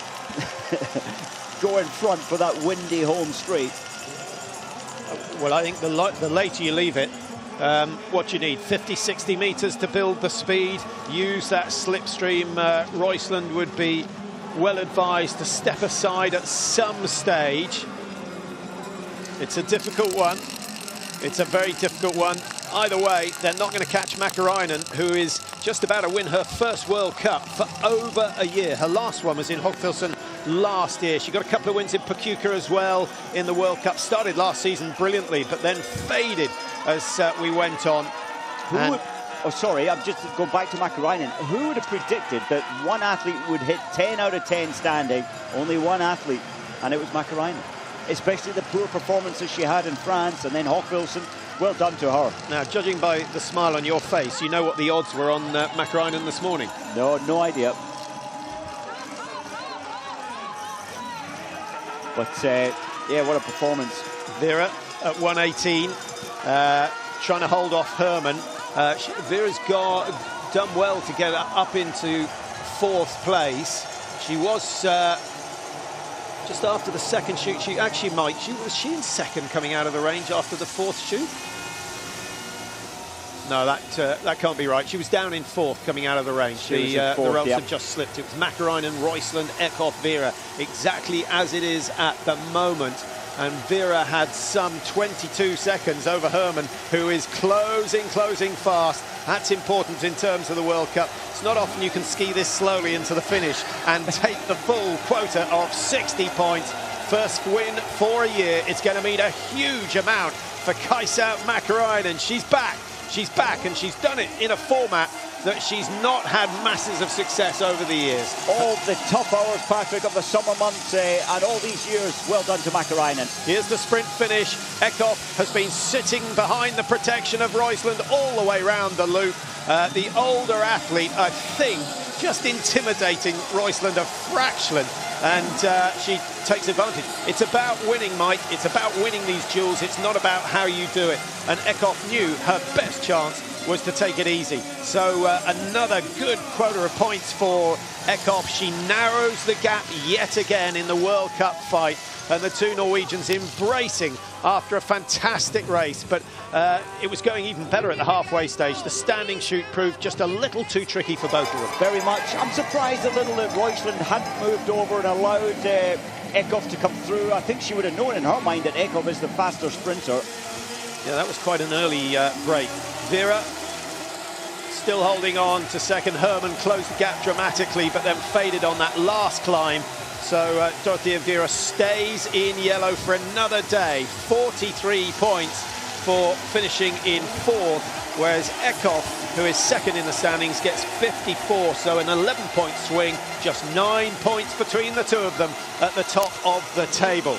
go in front for that windy home straight? Well, I think the later you leave it, what you need, 50, 60 metres to build the speed, use that slipstream. Reuschling would be well advised to step aside at some stage. It's a difficult one. It's a very difficult one. Either way, they're not going to catch Mäkäräinen, who is just about to win her first World Cup for over a year. Her last one was in Hogfilsen last year. She got a couple of wins in Pachuca as well in the World Cup. Started last season brilliantly, but then faded as we went on. Oh, sorry, I'm just going back to Mäkäräinen. Who would have predicted that one athlete would hit 10 out of 10 standing? Only one athlete, and it was Mäkäräinen. Especially the poor performances she had in France and then Hogfilsen. Well done to her. Now, judging by the smile on your face, you know what the odds were on Mäkäräinen this morning? No idea. But, yeah, what a performance. Vera at 118, trying to hold off Herman. Vera's done well to get up into 4th place. She was just after the second shoot. She actually was she in second coming out of the range after the 4th shoot? No, that can't be right. She was down in 4th coming out of the range. The ropes had just slipped. It was Mäkäräinen, Reuschling, Eckhoff, Vera, exactly as it is at the moment. And Vera had some 22 seconds over Herman, who is closing fast. That's important in terms of the World Cup. It's not often you can ski this slowly into the finish and take the full quota of 60 points. First win for a year. It's going to mean a huge amount for Kaisa Mäkäräinen. She's back. She's back, and she's done it in a format that she's not had masses of success over the years. All the tough hours, Patrick, of the summer months and all these years, well done to Mäkäräinen. Here's the sprint finish. Eckhoff has been sitting behind the protection of Reuschling all the way round the loop. The older athlete, I think, just intimidating Reuschling a fraction, and she takes advantage. It's about winning, Mike. It's about winning these duels. It's not about how you do it. And Eckhoff knew her best chance was to take it easy. So another good quota of points for Eckhoff. She narrows the gap yet again in the World Cup fight, and the two Norwegians embracing after a fantastic race. But it was going even better at the halfway stage. The standing shoot proved just a little too tricky for both of them. Very much. I'm surprised a little that Reuschling hadn't moved over and allowed Eckhoff to come through. I think she would have known in her mind that Eckhoff is the faster sprinter. Yeah, that was quite an early break. Vera still holding on to second. Herman closed the gap dramatically, but then faded on that last climb. So Dorothea Vera stays in yellow for another day. 43 points for finishing in 4th, whereas Eckhoff, who is second in the standings, gets 54. So an 11-point swing, just 9 points between the two of them at the top of the table.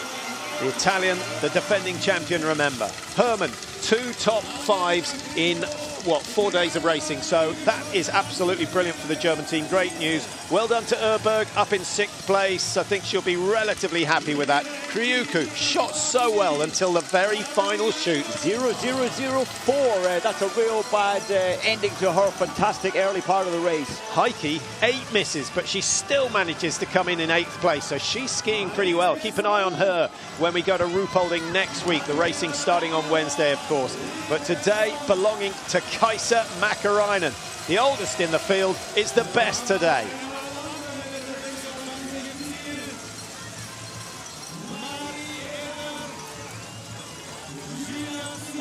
The Italian, the defending champion, remember. Herman, 2 top 5s in, 4 days of racing. So that is absolutely brilliant for the German team. Great news. Well done to Öberg, up in 6th place. I think she'll be relatively happy with that. Kryuku shot so well until the very final shoot. 0-0-0-4. That's a real bad ending to her fantastic early part of the race. Heike, 8 misses, but she still manages to come in 8th place. So she's skiing pretty well. Keep an eye on her when we go to Ruhpolding next week. The racing starting on Wednesday, of course. But today, belonging to Kaisa Mäkäräinen. The oldest in the field is the best today.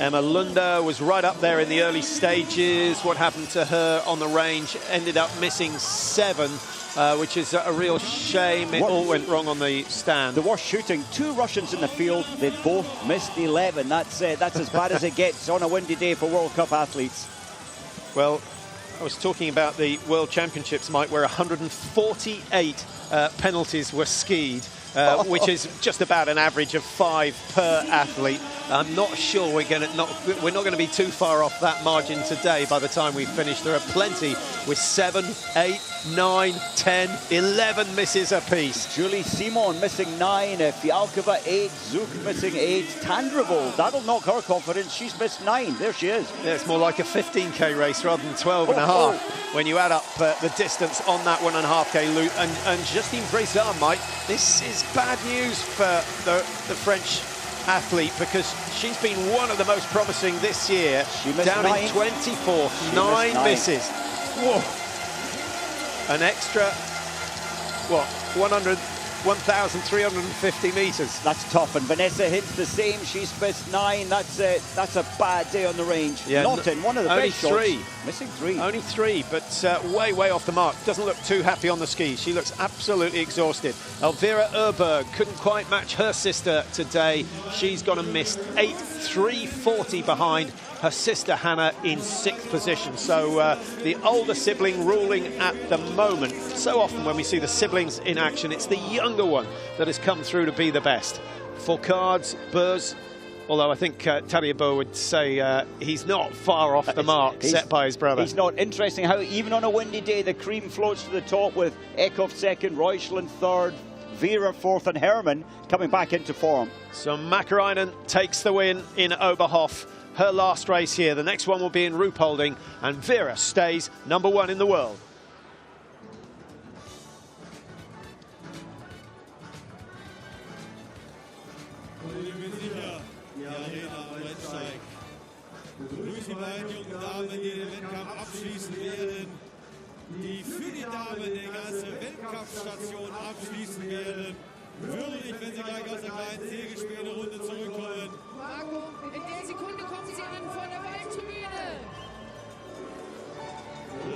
Emma Lunder was right up there in the early stages. What happened to her on the range? Ended up missing 7, which is a real shame. It all went wrong on the stand. The worst shooting. 2 Russians in the field. They both missed 11. That's as bad as it gets on a windy day for World Cup athletes. Well, I was talking about the World Championships, Mike, where 148 penalties were skied, which is just about an average of 5 per athlete. I'm not sure we're not going to be too far off that margin today by the time we finish. There are plenty with 7, 8, 9, 10, 11 misses apiece. Julie Simon missing 9, Fialkova 8, Zouk missing 8, Tandrevol, that'll knock her confidence, she's missed 9, there she is. Yeah, it's more like a 15k race rather than 12 and a half when you add up the distance on that 1.5k loop. And Justine Brézard, Mike, this is bad news for the French athlete, because she's been one of the most promising this year. She missed down 9. in 24th, 9 misses. Whoa. An extra, 1,350 metres. That's tough, and Vanessa Hintz the same. She's missed 9. That's a bad day on the range. Yeah, not in one of the best shots. Missing 3. Only 3, but way off the mark. Doesn't look too happy on the skis. She looks absolutely exhausted. Elvira Urberg couldn't quite match her sister today. She's gone and missed 8, 340 behind her sister Hannah in 6th position. So the older sibling ruling at the moment. So often when we see the siblings in action, it's the younger one that has come through to be the best. Fourcade, Buzz, although I think Tadej Bo would say he's not far off the mark set by his brother. He's not. Interesting how even on a windy day the cream floats to the top with Eckhoff 2nd, Reuschland 3rd, Vera 4th and Herman coming back into form. So Mäkäräinen takes the win in Oberhof. Her last race here. The next one will be in Ruhpolding, and Vera stays #1 in the world. Begrüße die beiden jungen Damen, die den Wettkampf abschließen werden, die für die Damen die ganze Weltcup-Station abschließen werden. Würdig, wenn sie gleich aus der kleinen Sägespäne-Runde zurückkommen. Marco, in der Sekunde kommen sie an von der Waldtribüne.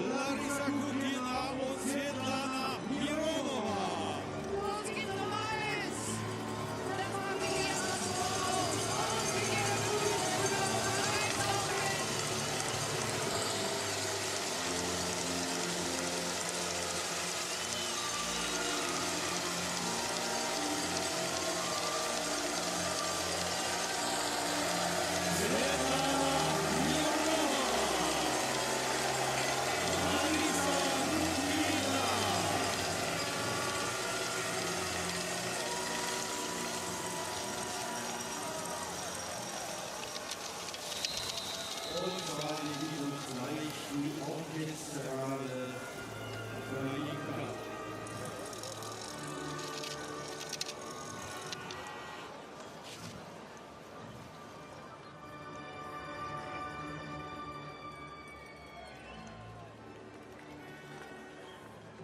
Larisa Kutina und Svetlana Mironova. Oh, sie geht noch Eis. Der Marco geht auf. Sie geht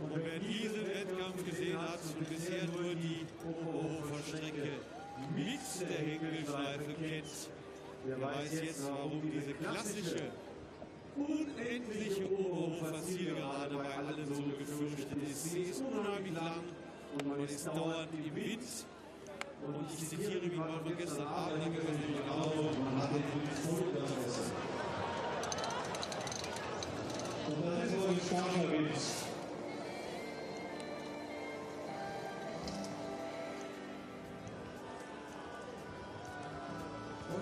Und wer diesen Wettkampf gesehen hat und bisher nur die Oberhofer Strecke mit der Henkelschleife kennt, der weiß jetzt, warum diese klassische, unendliche Oberhofer Zielgerade bei allen so gefürchtet ist. Sie ist unheimlich lang und man ist dauernd im Wind. Und ich zitiere mich mal von gestern Abend, genau, man hat den Todesfest. Und das ist so ein starker Wind.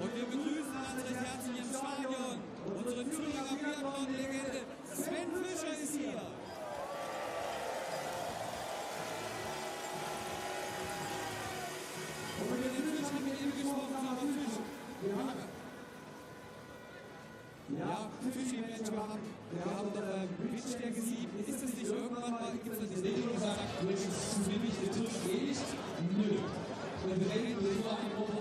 Und wir begrüßen ganz recht herzlich im Stadion unsere Thüringer Biathlon-Legende Sven Fischer ist hier. Und wenn wir den Fischer mit ihm gesprochen haben, Fischer, ja, Fischer, wir haben doch Windstärke 7. Ist das nicht irgendwann mal, gibt es das nicht Regelung gesagt, wenn ich den Tisch geht? Nö. Und wir reden über eine Woche,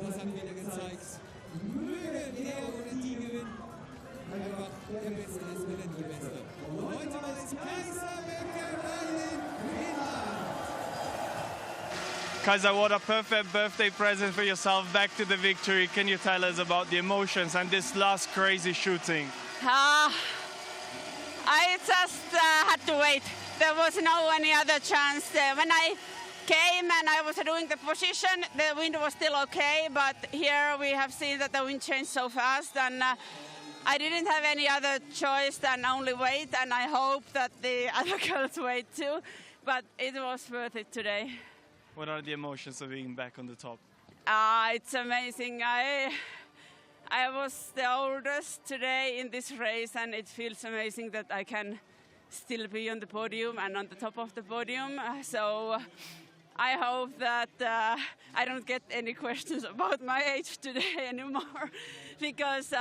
Das hat wieder gezeigt. Möge der oder die gewinnen. Einfach der Beste ist wieder die Beste. Und heute war es Kaiser in Finnland. Kaiser, what a perfect birthday present for yourself. Back to the victory. Can you tell us about the emotions and this last crazy shooting? I just had to wait. There was no any other chance. When I came and I was doing the position, the wind was still okay, but here we have seen that the wind changed so fast, and I didn't have any other choice than only wait, and I hope that the other girls wait too, but it was worth it today. What are the emotions of being back on the top? It's amazing. I was the oldest today in this race, and it feels amazing that I can still be on the podium and on the top of the podium. So I hope that I don't get any questions about my age today anymore, because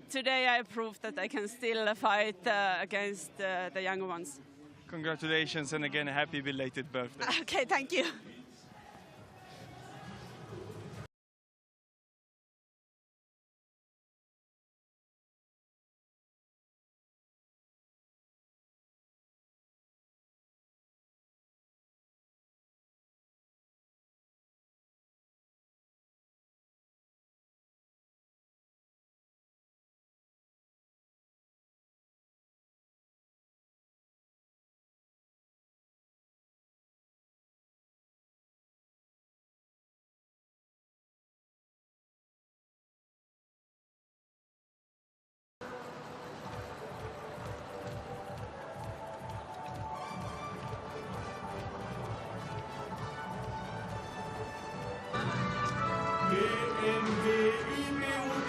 today I proved that I can still fight against the younger ones. Congratulations, and again, a happy belated birthday. Okay, thank you.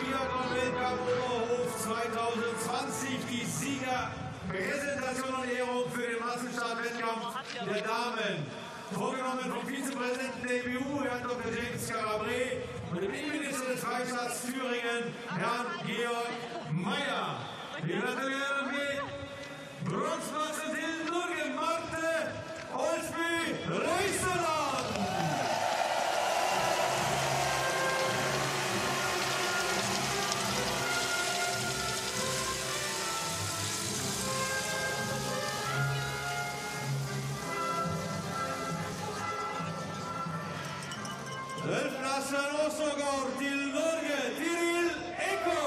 Biathlon Oberhof 2020, die Siegerpräsentation und Ehrung für den Massenstartwettkampf der Damen. Vorgenommen vom Vizepräsidenten der EBU, Herrn Dr. James Carabré, und dem Innenminister des Freistaats Thüringen, Herrn Georg Mayer. Wir gratulieren mit Bronzmasse Dillenburg, Marte, Olsby, Reuseland. National Osogor til Norge, Tiril Eko.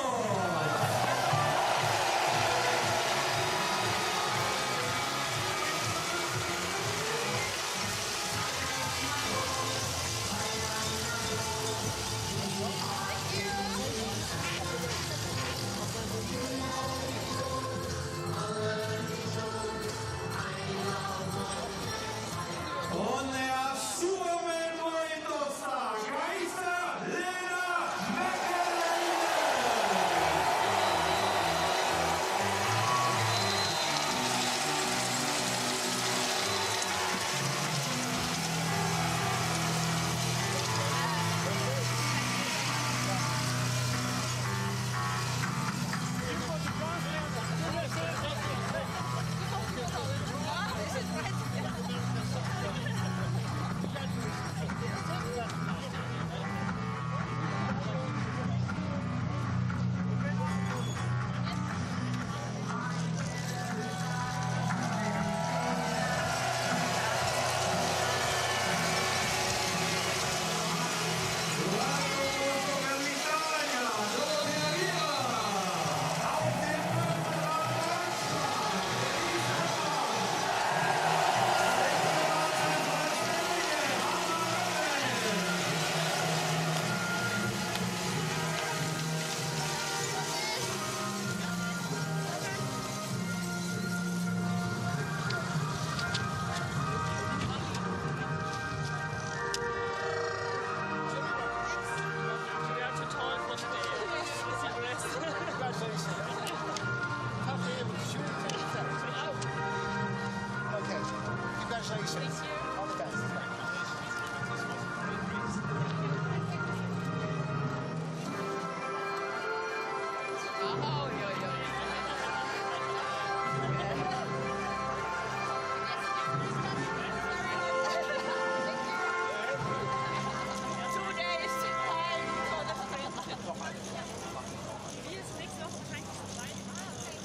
Congratulations. All the best. Oh, yo, yo. 2 days time for the sprint. Wie ist nächste Woche wahrscheinlich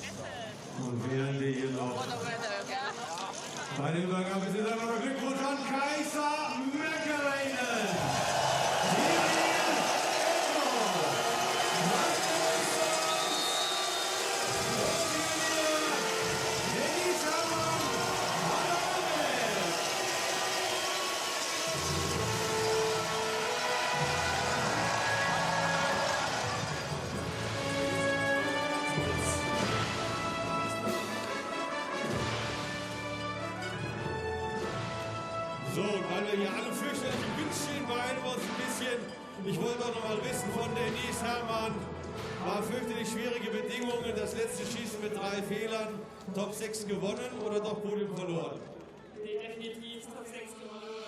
das Und während wir hier noch bei den Übergabe sind, dann noch Glückwunsch an Kaiser Mäkkereinen. So, und weil wir hier alle fürchterlich im Wind stehen, beeilen wir uns ein bisschen. Ich wollte auch noch mal wissen von Denise Herrmann. War fürchterlich schwierige Bedingungen. Das letzte Schießen mit 3 Fehlern. Top 6 gewonnen oder doch Podium verloren? Definitiv Top 6 gewonnen.